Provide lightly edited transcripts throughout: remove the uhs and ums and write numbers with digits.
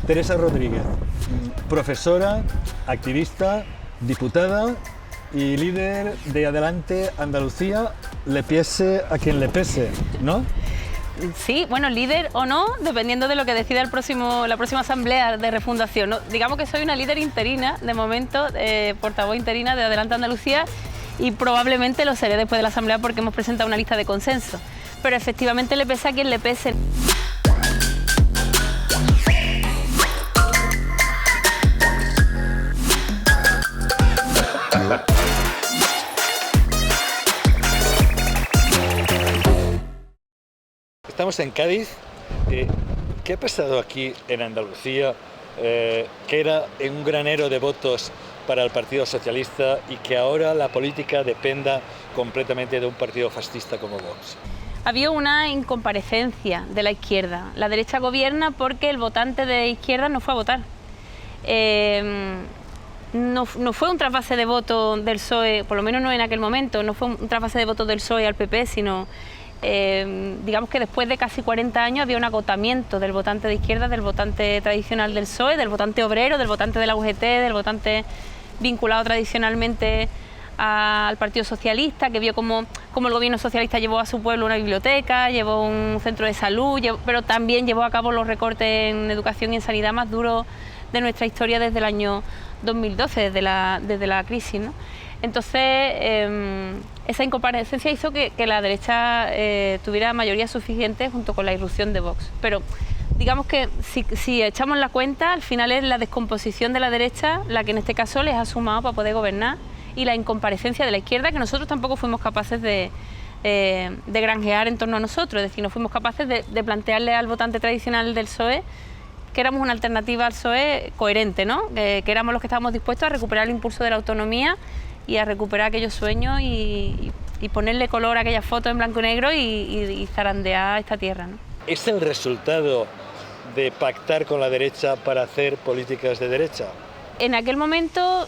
Teresa Rodríguez, profesora, activista, diputada y líder de Adelante Andalucía, le pese a quien le pese, ¿no? Sí, bueno, líder o no, dependiendo de lo que decida la próxima asamblea de refundación, ¿no? Digamos que soy una líder interina, de momento, portavoz interina de Adelante Andalucía, y probablemente lo seré después de la asamblea porque hemos presentado una lista de consenso. Pero efectivamente le pese a quien le pese. Estamos en Cádiz. ¿Qué ha pasado aquí en Andalucía, que era un granero de votos para el Partido Socialista y que ahora la política dependa completamente de un partido fascista como Vox? Había una incomparecencia de la izquierda. La derecha gobierna porque el votante de izquierda no fue a votar. No fue un trasvase de votos del PSOE, por lo menos no en aquel momento, no fue un trasvase de votos del PSOE al PP, sino digamos que después de casi 40 años había un agotamiento del votante de izquierda, del votante tradicional del PSOE, del votante obrero, del votante de la UGT, del votante vinculado tradicionalmente al Partido Socialista, que vio como el gobierno socialista llevó a su pueblo una biblioteca, llevó un centro de salud, pero también llevó a cabo los recortes en educación y en sanidad más duros de nuestra historia desde el año 2012, desde la crisis, ¿no? Entonces, esa incomparecencia hizo que la derecha tuviera mayoría suficiente junto con la irrupción de Vox. Pero digamos que si echamos la cuenta, al final es la descomposición de la derecha la que en este caso les ha sumado para poder gobernar, y la incomparecencia de la izquierda, que nosotros tampoco fuimos capaces de granjear en torno a nosotros. Es decir, no fuimos capaces de plantearle al votante tradicional del PSOE que éramos una alternativa al PSOE coherente, ¿no? Que éramos los que estábamos dispuestos a recuperar el impulso de la autonomía y a recuperar aquellos sueños y ponerle color a aquellas fotos en blanco y negro y zarandear esta tierra, ¿no? ¿Es el resultado de pactar con la derecha para hacer políticas de derecha? En aquel momento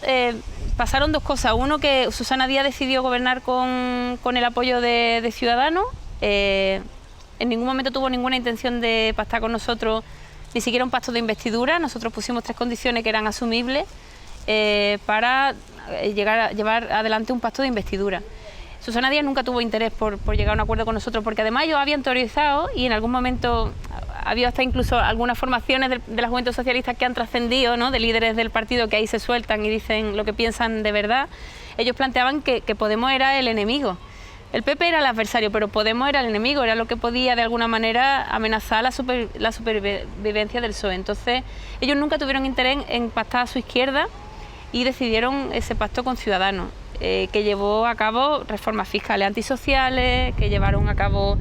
pasaron dos cosas. Uno, que Susana Díaz decidió gobernar con el apoyo de Ciudadanos. En ningún momento tuvo ninguna intención de pactar con nosotros, ni siquiera un pacto de investidura. Nosotros pusimos 3 condiciones que eran asumibles para llevar adelante un pacto de investidura. Susana Díaz nunca tuvo interés por llegar a un acuerdo con nosotros, porque además ellos habían teorizado, y en algún momento había hasta incluso algunas formaciones de la Juventud Socialista que han trascendido, ¿no?, de líderes del partido que ahí se sueltan y dicen lo que piensan de verdad. Ellos planteaban que Podemos era el enemigo. El PP era el adversario, pero Podemos era el enemigo, era lo que podía de alguna manera amenazar la supervivencia del PSOE. Entonces ellos nunca tuvieron interés en pactar a su izquierda y decidieron ese pacto con Ciudadanos, que llevó a cabo reformas fiscales antisociales, que llevaron a cabo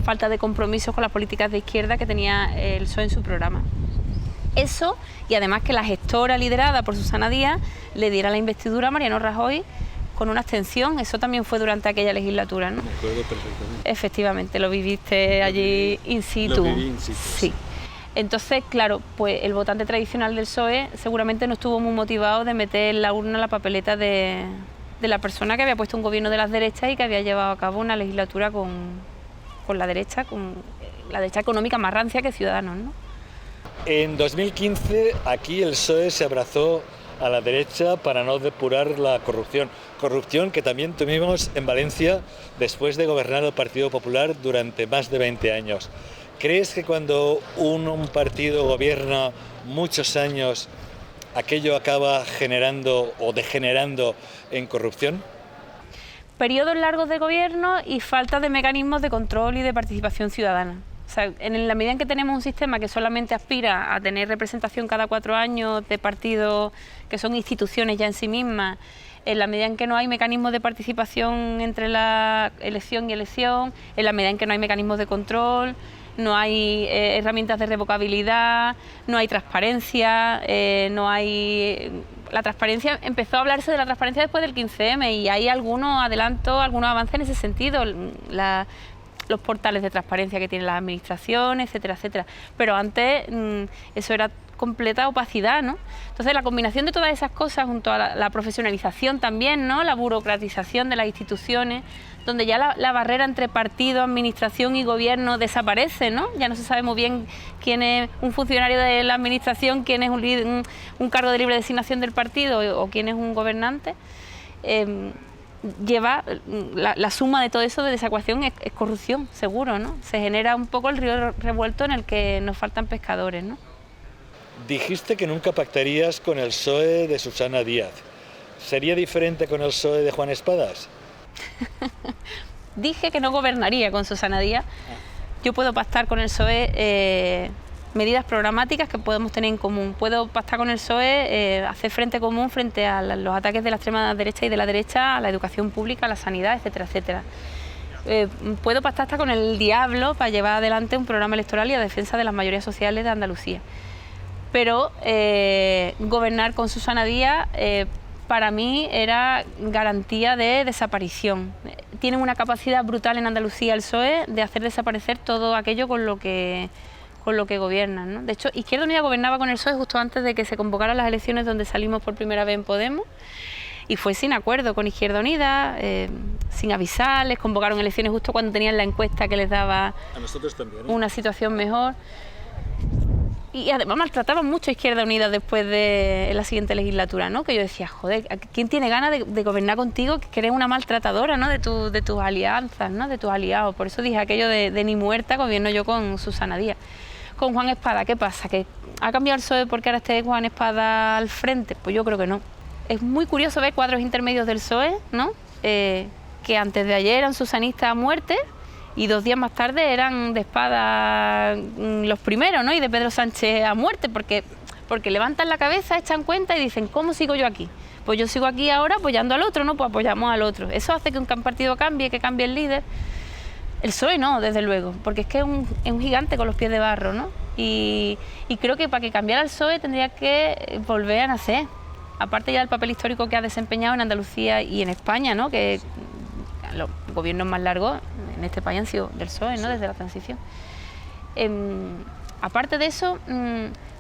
falta de compromisos con las políticas de izquierda que tenía el PSOE en su programa. Eso, y además que la gestora liderada por Susana Díaz le diera la investidura a Mariano Rajoy con una abstención. Eso también fue durante aquella legislatura, ¿no? Me acuerdo perfectamente. Efectivamente, lo viviste allí in situ. Lo viví in situ. Sí. Entonces, claro, pues el votante tradicional del PSOE seguramente no estuvo muy motivado de meter en la urna la papeleta de la persona que había puesto un gobierno de las derechas y que había llevado a cabo una legislatura con la derecha económica más rancia que Ciudadanos, ¿no? En 2015 aquí el PSOE se abrazó a la derecha para no depurar la corrupción que también tuvimos en Valencia después de gobernar el Partido Popular durante más de 20 años. ¿Crees que cuando un partido gobierna muchos años, aquello acaba generando o degenerando en corrupción? Periodos largos de gobierno y falta de mecanismos de control y de participación ciudadana. O sea, en la medida en que tenemos un sistema que solamente aspira a tener representación cada 4 años de partidos que son instituciones ya en sí mismas, en la medida en que no hay mecanismos de participación entre la elección y elección, en la medida en que no hay mecanismos de control, no hay herramientas de revocabilidad, no hay transparencia, no hay... La transparencia, empezó a hablarse de la transparencia después del 15M y hay algunos adelantos, algunos avances en ese sentido. los portales de transparencia que tienen las administraciones, etcétera, etcétera. Pero antes eso era completa opacidad, ¿no? Entonces la combinación de todas esas cosas junto a la profesionalización también, ¿no? La burocratización de las instituciones, donde ya la barrera entre partido, administración y gobierno desaparece, ¿no? Ya no se sabe muy bien quién es un funcionario de la administración, quién es un cargo de libre designación del partido o quién es un gobernante. Lleva la suma de todo eso de desacuación es corrupción, seguro, ¿no? Se genera un poco el río revuelto en el que nos faltan pescadores, ¿no? Dijiste que nunca pactarías con el PSOE de Susana Díaz. ¿Sería diferente con el PSOE de Juan Espadas? Dije que no gobernaría con Susana Díaz. Yo puedo pactar con el PSOE medidas programáticas que podemos tener en común. Puedo pactar con el PSOE, hacer frente común frente a los ataques de la extrema derecha y de la derecha a la educación pública, a la sanidad, etcétera, etcétera. Puedo pactar hasta con el diablo para llevar adelante un programa electoral y a defensa de las mayorías sociales de Andalucía. Pero gobernar con Susana Díaz para mí era garantía de desaparición. Tienen una capacidad brutal en Andalucía el PSOE de hacer desaparecer todo aquello con lo que gobiernan, ¿no? De hecho, Izquierda Unida gobernaba con el PSOE justo antes de que se convocaran las elecciones donde salimos por primera vez en Podemos, y fue sin acuerdo con Izquierda Unida, sin avisar, les convocaron elecciones justo cuando tenían la encuesta que les daba a nosotros también, ¿eh? Una situación mejor. Y además maltrataban mucho a Izquierda Unida después en la siguiente legislatura, ¿no? Que yo decía, joder, ¿quién tiene ganas de gobernar contigo? Que eres una maltratadora, ¿no? De tus alianzas, ¿no? De tus aliados. Por eso dije aquello de ni muerta gobierno yo con Susana Díaz. Con Juan Espada, ¿qué pasa? ¿Que ha cambiado el PSOE porque ahora esté Juan Espada al frente? Pues yo creo que no. Es muy curioso ver cuadros intermedios del PSOE, ¿no? Que antes de ayer eran susanistas a muerte, y 2 días más tarde eran de Espada los primeros, ¿no? Y de Pedro Sánchez a muerte, porque levantan la cabeza, echan cuenta y dicen, ¿cómo sigo yo aquí? Pues yo sigo aquí ahora apoyando al otro, ¿no? Pues apoyamos al otro. Eso hace que un partido cambie, que cambie el líder. El PSOE no, desde luego, porque es que es un gigante con los pies de barro, ¿no? Y creo que para que cambiara el PSOE tendría que volver a nacer. Aparte ya del papel histórico que ha desempeñado en Andalucía y en España, ¿no? Que los gobiernos más largos en este país han sido del PSOE, ¿no? Desde la transición. Aparte de eso,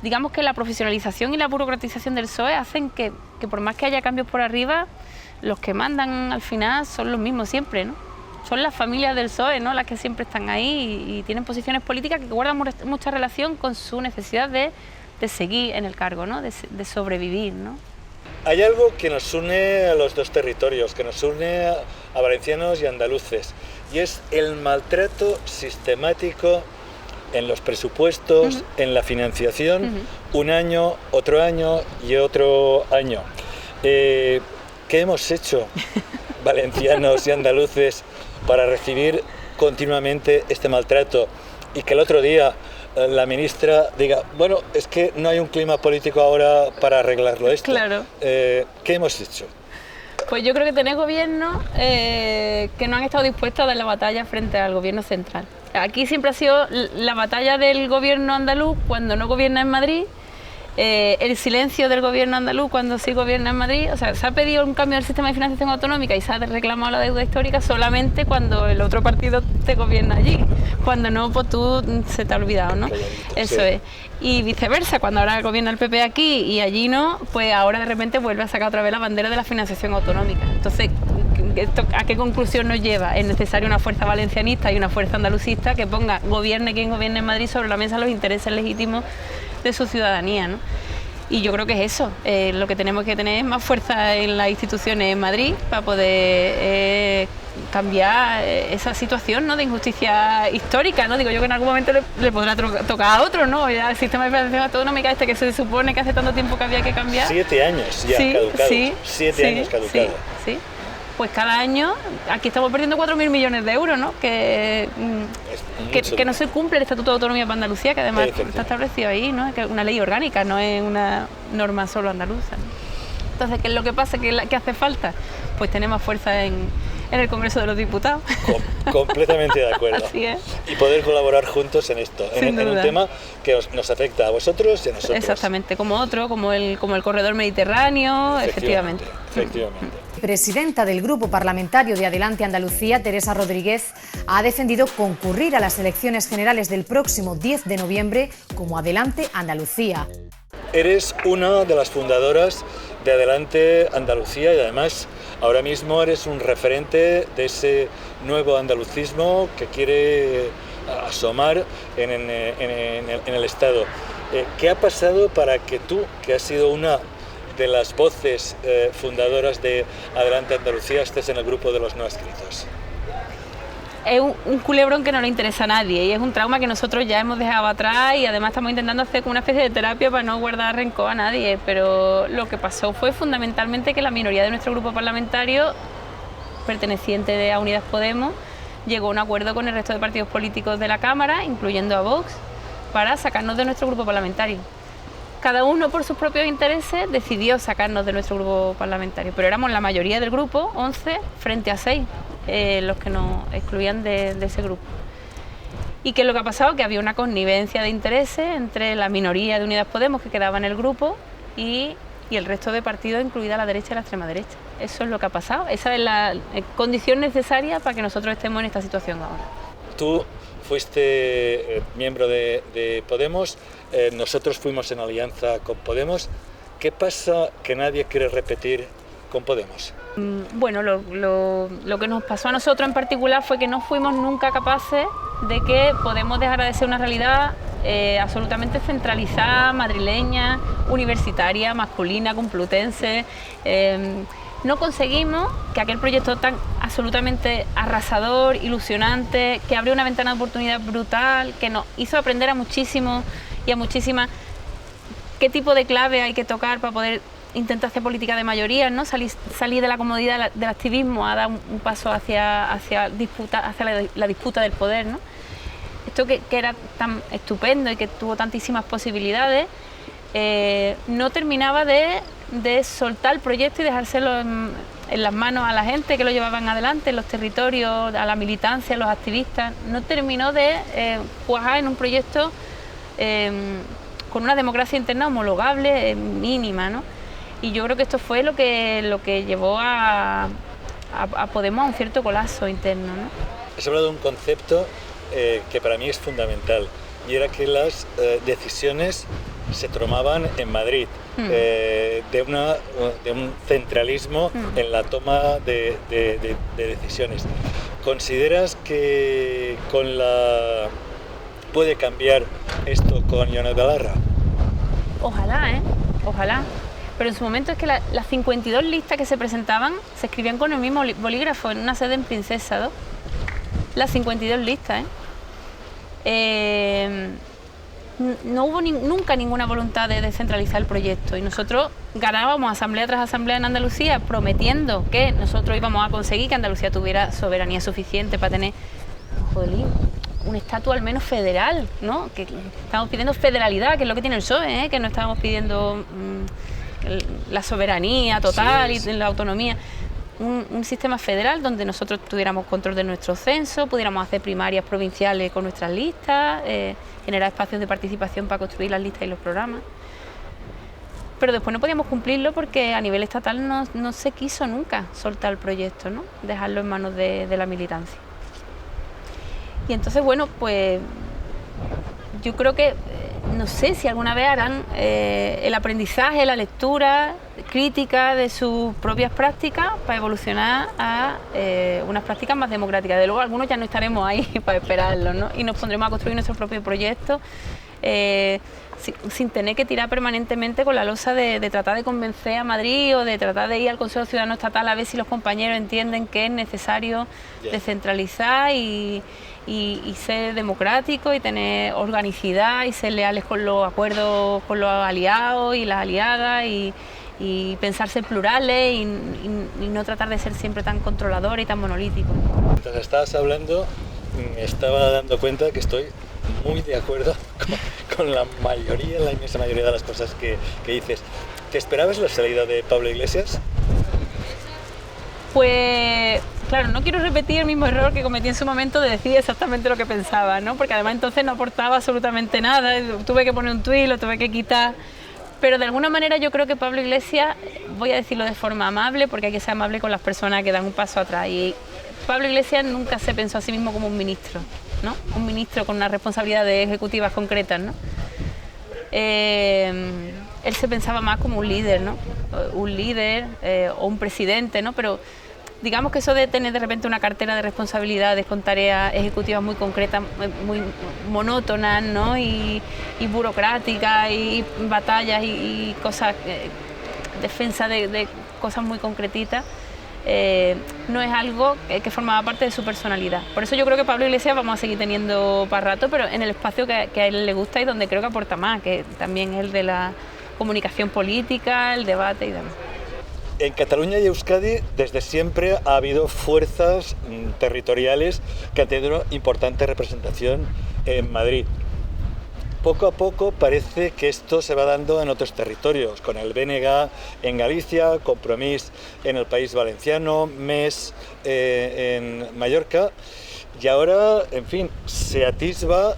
digamos que la profesionalización y la burocratización del PSOE hacen que por más que haya cambios por arriba, los que mandan al final son los mismos siempre, ¿no? Son las familias del PSOE, ¿no? Las que siempre están ahí y tienen posiciones políticas que guardan mucha relación con su necesidad de seguir en el cargo, ¿no? De sobrevivir, ¿no? Hay algo que nos une a los dos territorios, que nos une a valencianos y andaluces, y es el maltrato sistemático en los presupuestos, en la financiación, un año y otro año. ¿Qué hemos hecho, valencianos y andaluces, para recibir continuamente este maltrato y que el otro día la ministra diga, bueno, es que no hay un clima político ahora para arreglarlo esto? Claro. ¿Qué hemos hecho? Pues yo creo que tenéis gobiernos que no han estado dispuestos a dar la batalla frente al gobierno central. Aquí siempre ha sido la batalla del gobierno andaluz cuando no gobierna en Madrid, el silencio del gobierno andaluz cuando sí gobierna en Madrid. O sea, se ha pedido un cambio del sistema de financiación autonómica y se ha reclamado la deuda histórica solamente cuando el otro partido te gobierna allí. Cuando no, pues tú se te ha olvidado, ¿no? Eso sí. Es. Y viceversa, cuando ahora gobierna el PP aquí y allí no, pues ahora de repente vuelve a sacar otra vez la bandera de la financiación autonómica. Entonces, ¿a qué conclusión nos lleva? Es necesaria una fuerza valencianista y una fuerza andalucista que ponga, gobierne quien gobierne en Madrid, sobre la mesa los intereses legítimos de su ciudadanía, ¿no? Y yo creo que es eso, lo que tenemos que tener es más fuerza en las instituciones en Madrid para poder cambiar esa situación, ¿no? De injusticia histórica, ¿no? Digo yo que en algún momento le podrá tocar a otro, ¿no? Ya el sistema de financiación autonómica que se supone que hace tanto tiempo que había que cambiar. 7 años ya caducado. Sí, 7 años caducado. Sí. Pues cada año, aquí estamos perdiendo 4.000 millones de euros, ¿no? Que no se cumple el Estatuto de Autonomía para Andalucía, que además está establecido ahí, ¿no? Que es una ley orgánica, no es una norma solo andaluza, ¿no? Entonces, ¿qué es lo que pasa? ¿Qué hace falta? Pues tener más fuerza en en el Congreso de los Diputados. Completamente de acuerdo. Así es. Y poder colaborar juntos en esto, en un tema que nos afecta a vosotros y a nosotros. Exactamente, como el corredor mediterráneo, efectivamente. Efectivamente. Presidenta del Grupo Parlamentario de Adelante Andalucía, Teresa Rodríguez, ha defendido concurrir a las elecciones generales del próximo 10 de noviembre como Adelante Andalucía. Eres una de las fundadoras de Adelante Andalucía y además ahora mismo eres un referente de ese nuevo andalucismo que quiere asomar en el Estado. ¿Qué ha pasado para que tú, que has sido una de las voces fundadoras de Adelante Andalucía, estés en el grupo de los no adscritos? Es un culebrón que no le interesa a nadie y es un trauma que nosotros ya hemos dejado atrás y además estamos intentando hacer como una especie de terapia para no guardar rencor a nadie, pero lo que pasó fue fundamentalmente que la minoría de nuestro grupo parlamentario, perteneciente a Unidas Podemos, llegó a un acuerdo con el resto de partidos políticos de la Cámara, incluyendo a Vox, para sacarnos de nuestro grupo parlamentario. Cada uno por sus propios intereses decidió sacarnos de nuestro grupo parlamentario, pero éramos la mayoría del grupo, 11 frente a 6, los que nos excluían de ese grupo. ¿Y qué es lo que ha pasado? Que había una connivencia de intereses entre la minoría de Unidas Podemos que quedaba en el grupo y el resto de partidos, incluida la derecha y la extrema derecha. Eso es lo que ha pasado, esa es la condición necesaria para que nosotros estemos en esta situación ahora. Tú fuiste miembro de Podemos, nosotros fuimos en alianza con Podemos. ¿Qué pasa que nadie quiere repetir con Podemos? Bueno, lo que nos pasó a nosotros en particular fue que no fuimos nunca capaces de que Podemos dejara de ser una realidad absolutamente centralizada, madrileña, universitaria, masculina, complutense. No conseguimos que aquel proyecto tan absolutamente arrasador, ilusionante, que abrió una ventana de oportunidad brutal, que nos hizo aprender a muchísimos y a muchísimas qué tipo de clave hay que tocar para poder intentar hacer política de mayoría, ¿no? Salir de la comodidad del activismo a dar un paso hacia la disputa del poder, ¿no? Esto que era tan estupendo y que tuvo tantísimas posibilidades, no terminaba de soltar el proyecto y dejárselo en las manos a la gente que lo llevaban adelante, en los territorios, a la militancia, a los activistas. No terminó de cuajar en un proyecto con una democracia interna homologable, mínima, ¿no? Y yo creo que esto fue lo que llevó a Podemos a un cierto colapso interno, ¿no? Has hablado de un concepto que para mí es fundamental, y era que las decisiones se tomaban en Madrid, de un centralismo en la toma de decisiones. ¿Consideras que puede cambiar esto con Yone Belarra? Ojalá, ojalá. Pero en su momento es que las 52 listas que se presentaban se escribían con el mismo bolígrafo en una sede en Princesa 2. Las 52 listas, no hubo nunca ninguna voluntad de descentralizar el proyecto y nosotros ganábamos asamblea tras asamblea en Andalucía prometiendo que nosotros íbamos a conseguir que Andalucía tuviera soberanía suficiente para tener, jolín, un estatus al menos federal, ¿no? Que estamos pidiendo federalidad, que es lo que tiene el PSOE, que no estamos pidiendo la soberanía total y la autonomía. Un sistema federal donde nosotros tuviéramos control de nuestro censo, pudiéramos hacer primarias provinciales con nuestras listas, generar espacios de participación para construir las listas y los programas. Pero después no podíamos cumplirlo porque a nivel estatal no se quiso nunca soltar el proyecto, ¿no? Dejarlo en manos de la militancia. Y entonces, bueno, pues yo creo que, no sé si alguna vez harán el aprendizaje, la lectura crítica de sus propias prácticas para evolucionar a unas prácticas más democráticas. De luego algunos ya no estaremos ahí para esperarlo, ¿no? Y nos pondremos a construir nuestro propio proyecto sin tener que tirar permanentemente con la losa de tratar de convencer a Madrid o de tratar de ir al Consejo Ciudadano Estatal a ver si los compañeros entienden que es necesario descentralizar y ser democrático y tener organicidad y ser leales con los acuerdos con los aliados y las aliadas y pensar ser plurales y no tratar de ser siempre tan controladores y tan monolíticos. Mientras estabas hablando me estaba dando cuenta que estoy muy de acuerdo con la inmensa mayoría de las cosas que dices. ¿Te esperabas la salida de Pablo Iglesias? Pues Claro, no quiero repetir el mismo error que cometí en su momento de decir exactamente lo que pensaba, ¿no? Porque además entonces no aportaba absolutamente nada, tuve que poner un tuit, lo tuve que quitar. Pero de alguna manera yo creo que Pablo Iglesias, voy a decirlo de forma amable, porque hay que ser amable con las personas que dan un paso atrás. Y Pablo Iglesias nunca se pensó a sí mismo como un ministro, ¿no? Un ministro con unas responsabilidades ejecutivas concretas, ¿no? Él se pensaba más como un líder, ¿no? Un líder o un presidente, ¿no? Pero digamos que eso de tener de repente una cartera de responsabilidades con tareas ejecutivas muy concretas, muy monótonas, ¿no? y burocráticas, y batallas y cosas, defensa de cosas muy concretitas, no es algo que formaba parte de su personalidad. Por eso yo creo que Pablo Iglesias vamos a seguir teniendo para rato, pero en el espacio que a él le gusta y donde creo que aporta más, que también es el de la comunicación política, el debate y demás. En Cataluña y Euskadi desde siempre ha habido fuerzas territoriales que han tenido importante representación en Madrid. Poco a poco parece que esto se va dando en otros territorios, con el BNG en Galicia, Compromís en el País Valenciano, MES en Mallorca, y ahora, en fin, se atisba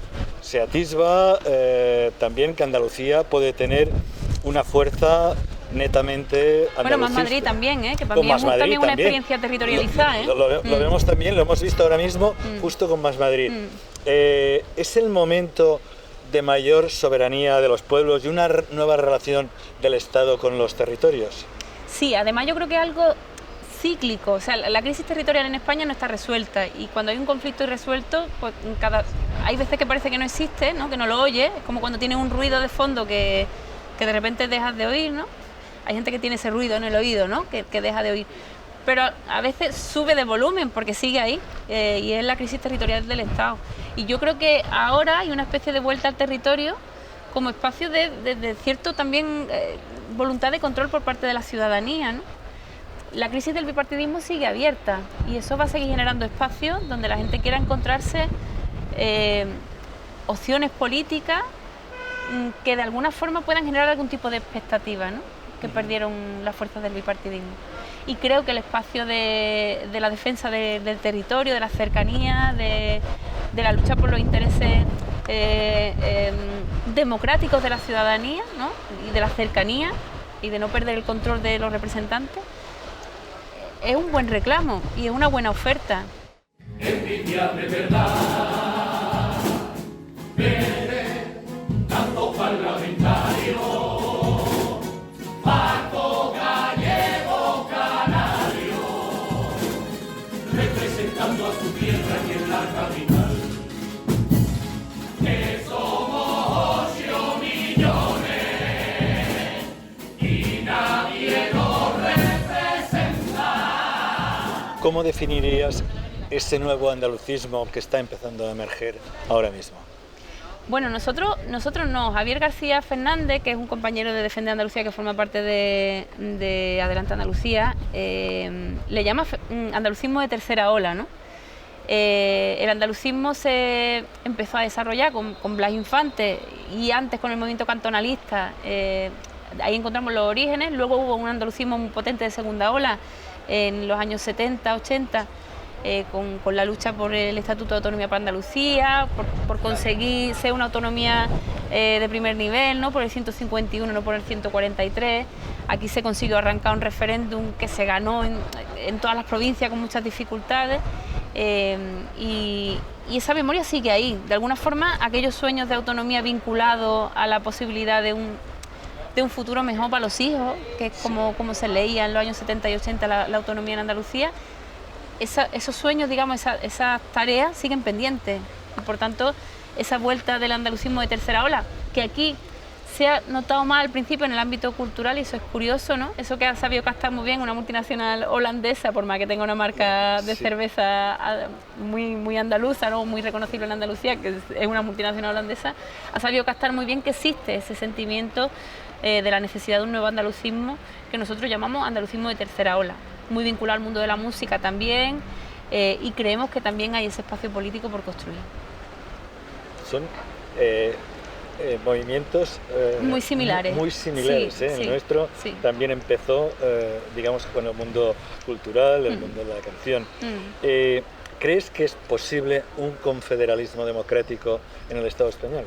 también que Andalucía puede tener una fuerza netamente andalucista. Bueno, Más Madrid también, que para mí es también una experiencia territorializada. Lo vemos también, lo hemos visto ahora mismo, justo con Más Madrid. Es el momento de mayor soberanía de los pueblos y una nueva relación del Estado con los territorios. Sí, además yo creo que es algo cíclico, o sea, la crisis territorial en España no está resuelta, y cuando hay un conflicto irresuelto, pues hay veces que parece que no existe, ¿no? Que no lo oyes, es como cuando tienes un ruido de fondo que de repente dejas de oír, ¿no? Hay gente que tiene ese ruido en el oído, ¿no? Que deja de oír. Pero a veces sube de volumen porque sigue ahí, y es la crisis territorial del Estado. Y yo creo que ahora hay una especie de vuelta al territorio como espacio de cierto también voluntad de control por parte de la ciudadanía, ¿no? La crisis del bipartidismo sigue abierta y eso va a seguir generando espacios donde la gente quiera encontrarse opciones políticas que de alguna forma puedan generar algún tipo de expectativa, ¿no? Que perdieron las fuerzas del bipartidismo. Y creo que el espacio de la defensa del territorio, de la cercanía, de la lucha por los intereses democráticos de la ciudadanía, ¿no? Y de la cercanía y de no perder el control de los representantes, es un buen reclamo y es una buena oferta. Envidiable verdad, eres tanto parlamentario. Representando a su tierra y en la capital, que somos 8 millones y nadie nos representa. ¿Cómo definirías ese nuevo andalucismo que está empezando a emerger ahora mismo? Bueno, nosotros no. Javier García Fernández, que es un compañero de Defende Andalucía que forma parte de Adelante Andalucía, le llama andalucismo de tercera ola, ¿no? El andalucismo se empezó a desarrollar con Blas Infante y antes con el movimiento cantonalista. Ahí encontramos los orígenes. Luego hubo un andalucismo muy potente de segunda ola en los años 70, 80. Con la lucha por el Estatuto de Autonomía para Andalucía, por conseguir ser una autonomía de primer nivel, ¿no? Por el 151, no por el 143. Aquí se consiguió arrancar un referéndum que se ganó en todas las provincias con muchas dificultades, y esa memoria sigue ahí. De alguna forma, aquellos sueños de autonomía vinculados a la posibilidad de un futuro mejor para los hijos, que es como se leía en los años 70 y 80 la autonomía en Andalucía. Esos sueños, digamos, esas tareas siguen pendientes, y por tanto esa vuelta del andalucismo de tercera ola, que aquí se ha notado más al principio en el ámbito cultural, y eso es curioso, ¿no? Eso que ha sabido captar muy bien una multinacional holandesa, por más que tenga una marca de cerveza muy, muy andaluza, ¿no? Muy reconocible en Andalucía, que es una multinacional holandesa, ha sabido captar muy bien que existe ese sentimiento de la necesidad de un nuevo andalucismo que nosotros llamamos andalucismo de tercera ola, muy vinculado al mundo de la música también, y creemos que también hay ese espacio político por construir. movimientos muy similares. Muy similares. Sí, El nuestro también empezó, digamos, con el mundo cultural, el mundo de la canción. ¿Crees que es posible un confederalismo democrático en el Estado español?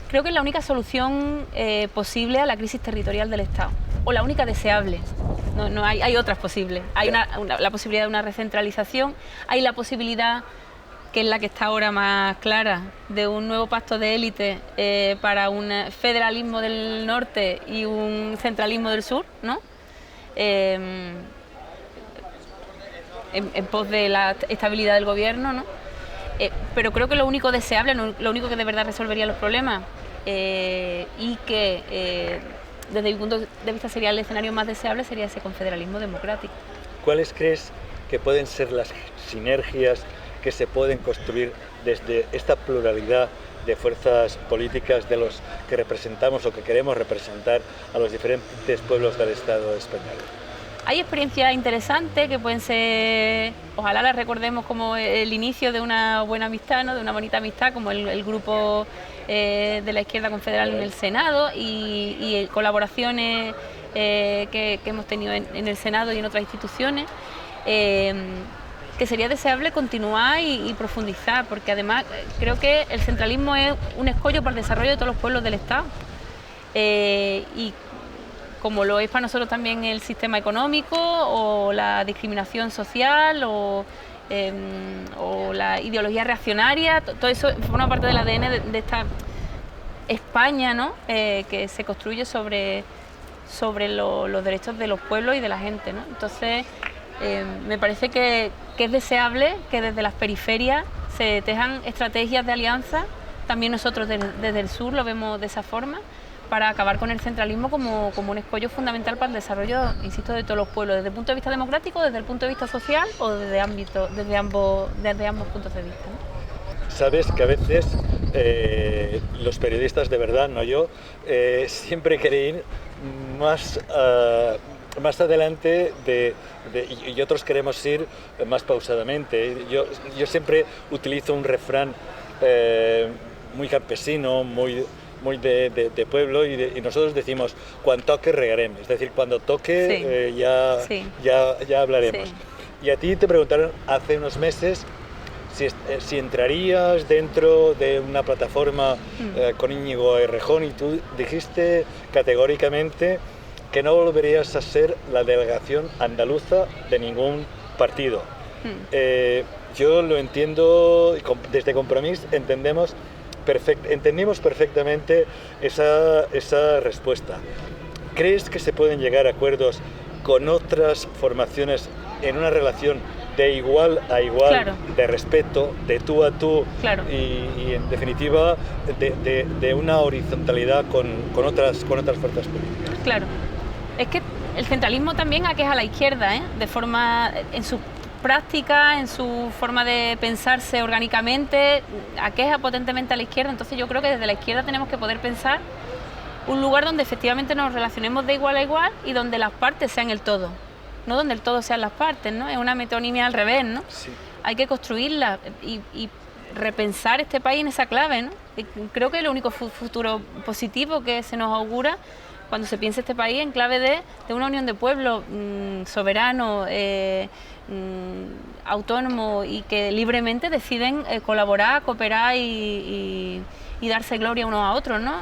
Creo que es la única solución posible a la crisis territorial del Estado, o la única deseable. No hay otras posibles. Hay la posibilidad de una recentralización, hay la posibilidad, que es la que está ahora más clara, de un nuevo pacto de élite para un federalismo del norte y un centralismo del sur, ¿no? En pos de la estabilidad del gobierno, ¿no? Pero creo que lo único deseable, lo único que de verdad resolvería los problemas y que desde mi punto de vista sería el escenario más deseable, sería ese confederalismo democrático. ¿Cuáles crees que pueden ser las sinergias que se pueden construir desde esta pluralidad de fuerzas políticas de los que representamos o que queremos representar a los diferentes pueblos del Estado español? Hay experiencias interesantes que pueden ser, ojalá las recordemos como el inicio de una buena amistad, ¿no? De una bonita amistad, como el grupo de la izquierda confederal en el Senado y colaboraciones que hemos tenido en el Senado y en otras instituciones. Que sería deseable continuar y profundizar, porque además creo que el centralismo es un escollo para el desarrollo de todos los pueblos del Estado. Y como lo es para nosotros también el sistema económico o la discriminación social o la ideología reaccionaria, todo eso forma parte del ADN de esta España, ¿no? Que se construye sobre los derechos de los pueblos y de la gente, ¿no? Entonces, me parece que es deseable que desde las periferias se tejan estrategias de alianza. También nosotros desde el sur lo vemos de esa forma, para acabar con el centralismo como un escollo fundamental para el desarrollo, insisto, de todos los pueblos, desde el punto de vista democrático, desde el punto de vista social o desde ambos puntos de vista, ¿no? Sabes que a veces los periodistas, de verdad, no yo, siempre quieren ir más adelante y otros queremos ir más pausadamente. Yo siempre utilizo un refrán muy campesino, muy de pueblo y nosotros decimos, cuando toque regarem, es decir, cuando toque ya hablaremos. Sí. Y a ti te preguntaron hace unos meses si entrarías dentro de una plataforma con Íñigo Errejón y tú dijiste categóricamente que no volverías a ser la delegación andaluza de ningún partido. Yo lo entiendo, desde Compromís entendimos perfectamente esa respuesta. ¿Crees que se pueden llegar a acuerdos con otras formaciones en una relación de igual a igual, claro, de respeto, de tú a tú, claro, y en definitiva de una horizontalidad con otras fuerzas políticas? Claro. Es que el centralismo también aqueja a la izquierda, de forma, en su práctica, en su forma de pensarse orgánicamente, aqueja potentemente a la izquierda. Entonces yo creo que desde la izquierda tenemos que poder pensar un lugar donde efectivamente nos relacionemos de igual a igual y donde las partes sean el todo, no donde el todo sean las partes, ¿no? Es una metonimia al revés, ¿no? Sí. Hay que construirla y repensar este país en esa clave, ¿no? Y creo que es el único futuro positivo que se nos augura cuando se piensa este país en clave de una unión de pueblos soberano, autónomo y que libremente deciden colaborar, cooperar y darse gloria unos a otros, ¿no?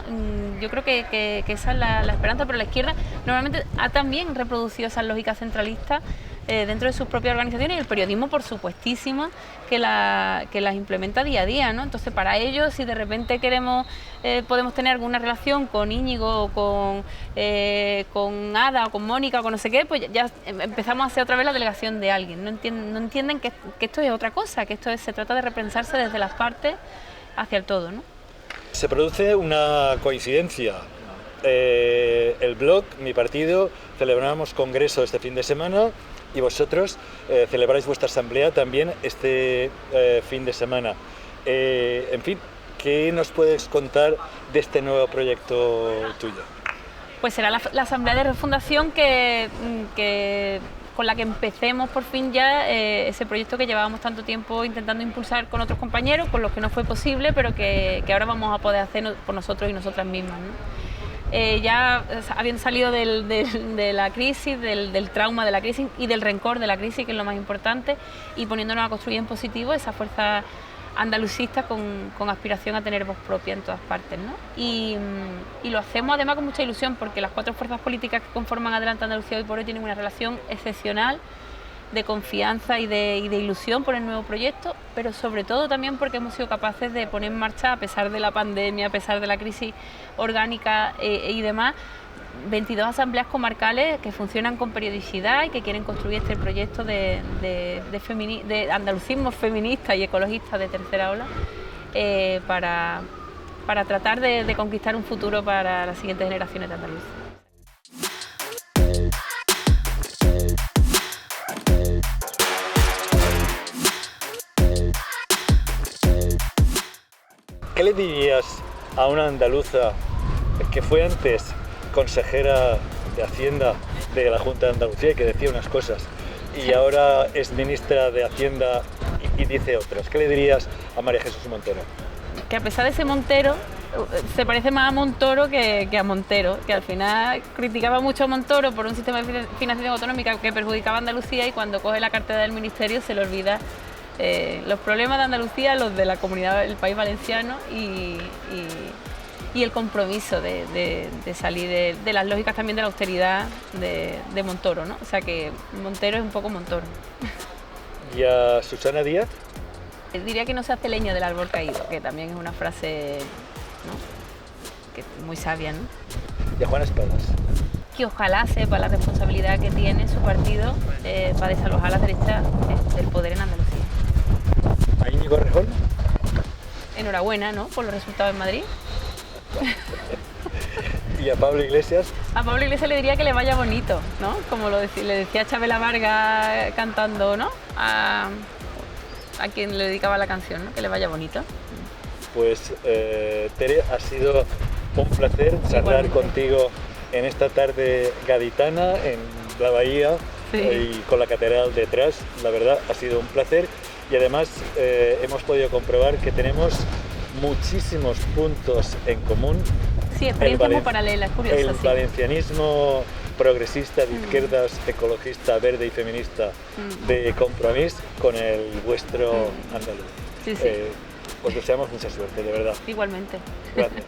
Yo creo que esa es la esperanza, pero la izquierda normalmente ha también reproducido esas lógicas centralistas dentro de sus propias organizaciones y el periodismo, por supuestísimo, que las implementa día a día, ¿no? Entonces, para ello, si de repente podemos tener alguna relación con Íñigo o con Ada o con Mónica o con no sé qué, pues ya empezamos a hacer otra vez la delegación de alguien. No entienden que esto es otra cosa, que se trata de repensarse desde las partes hacia el todo, ¿no? Se produce una coincidencia. El blog, mi partido, celebramos congreso este fin de semana y vosotros celebráis vuestra asamblea también este fin de semana. En fin, ¿qué nos puedes contar de este nuevo proyecto tuyo? Pues será la asamblea de refundación que con la que empecemos por fin ya ese proyecto que llevábamos tanto tiempo intentando impulsar con otros compañeros, con los que no fue posible, pero que ahora vamos a poder hacer por nosotros y nosotras mismas, ¿no? Ya habiendo salido de la crisis, del trauma de la crisis y del rencor de la crisis, que es lo más importante, y poniéndonos a construir en positivo esa fuerza andalucista con aspiración a tener voz propia en todas partes, ¿no? Y lo hacemos además con mucha ilusión, porque las 4 fuerzas políticas que conforman Adelante Andalucía hoy por hoy tienen una relación excepcional de confianza y de ilusión por el nuevo proyecto, pero sobre todo también porque hemos sido capaces de poner en marcha, a pesar de la pandemia, a pesar de la crisis orgánica y demás, 22 asambleas comarcales que funcionan con periodicidad y que quieren construir este proyecto de andalucismo feminista y ecologista de tercera ola para tratar de conquistar un futuro para las siguientes generaciones de andaluces. ¿Qué le dirías a una andaluza que fue antes consejera de Hacienda de la Junta de Andalucía y que decía unas cosas y ahora es ministra de Hacienda y dice otras? ¿Qué le dirías a María Jesús Montero? Que a pesar de ese Montero, se parece más a Montoro que a Montero, que al final criticaba mucho a Montoro por un sistema de financiación autonómica que perjudicaba a Andalucía, y cuando coge la cartera del ministerio se le olvida los problemas de Andalucía, los de la comunidad del País Valenciano y el compromiso de salir de las lógicas también de la austeridad de Montoro, ¿no? O sea que Montero es un poco Montoro. ¿Y a Susana Díaz? Diría que no se hace leña del árbol caído, que también es una frase, ¿no?, que muy sabia, ¿no? ¿Y a Juana Espadas? Que ojalá sepa la responsabilidad que tiene su partido para desalojar a la derecha del poder en Andalucía. ¿A Íñigo Errejón? Enhorabuena, ¿no?, por los resultados en Madrid. ¿Y a Pablo Iglesias? A Pablo Iglesias le diría que le vaya bonito, ¿no? Como le decía Chabela Vargas cantando, ¿no?, a quien le dedicaba la canción, ¿no?, que le vaya bonito. Pues Tere, ha sido un placer charlar contigo en esta tarde gaditana en la bahía, sí, y con la catedral detrás. La verdad ha sido un placer, y además hemos podido comprobar que tenemos muchísimos puntos en común. Sí, experiencias muy paralelas, curioso. El valencianismo progresista, de izquierdas, ecologista, verde y feminista de Compromís con el vuestro andaluz. Sí, sí. Os deseamos mucha suerte, de verdad. Igualmente. Gracias.